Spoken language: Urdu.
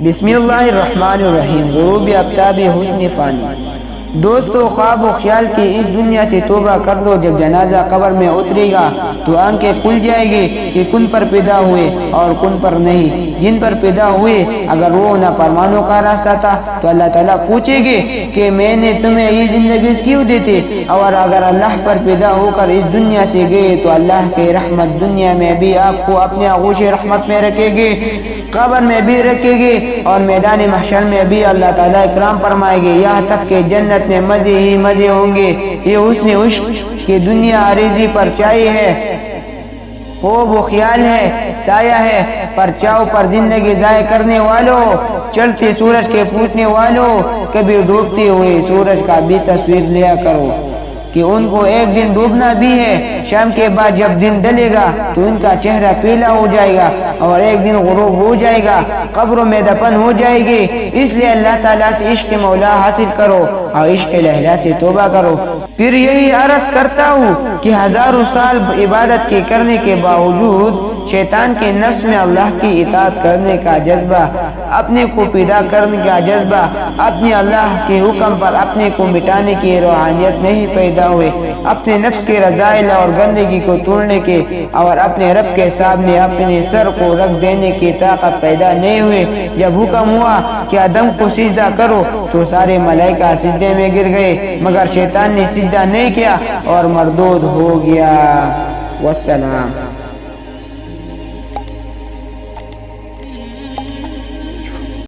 بسم اللہ الرحمن الرحیم۔ غروب آفتاب حسن فانی۔ دوستو، خواب و خیال کی اس دنیا سے توبہ کر لو۔ جب جنازہ قبر میں اترے گا تو آنکھیں کھل جائے گی کہ کن پر پیدا ہوئے اور کن پر نہیں۔ جن پر پیدا ہوئے اگر وہ نافرمانوں کا راستہ تھا تو اللہ تعالیٰ پوچھے گے کہ میں نے تمہیں یہ زندگی کیوں دیتے، اور اگر اللہ پر پیدا ہو کر اس دنیا سے گئے تو اللہ کی رحمت دنیا میں بھی آپ کو اپنے آغوش رحمت میں رکھے گے، قبر میں بھی رکھے گے، اور میدان محشر میں بھی اللہ تعالیٰ اکرام فرمائے گے، یہاں تک کہ جنت میں مزے ہی مزے ہوں گے۔ یہ حسن عشق کی دنیا عارضی پر چائی ہے، خواب و خیال ہے، سایہ ہے، پرچاؤ پر زندگی ضائع کرنے والوں، چلتے سورج کے پوچھنے والوں، کبھی ڈوبتے ہوئے سورج کا بھی تصویر لیا کرو کہ ان کو ایک دن ڈوبنا بھی ہے۔ شام کے بعد جب دن ڈلے گا تو ان کا چہرہ پیلا ہو جائے گا اور ایک دن غروب ہو جائے گا، قبروں میں دفن ہو جائے گی۔ اس لیے اللہ تعالیٰ سے عشق مولا حاصل کرو اور عشق الہی سے توبہ کرو۔ پھر یہی عرض کرتا ہوں کہ ہزاروں سال عبادت کے کرنے کے باوجود شیطان کے نفس میں اللہ کی اطاعت کرنے کا جذبہ، اپنے کو پیدا کرنے کا جذبہ، اپنے اللہ کے حکم پر اپنے کو مٹانے کی روحانیت نہیں پیدا ہوئے، اپنے نفس کے رذائل اور گندگی کو توڑنے کے اور اپنے رب کے سامنے اپنے سر کو رکھ دینے کی طاقت پیدا نہیں ہوئے۔ جب حکم ہوا کہ آدم کو سجدہ کرو تو سارے ملائکہ سجدے میں گر گئے، مگر شیطان نے سجدہ نہیں کیا اور مردود ہو گیا۔ والسلام۔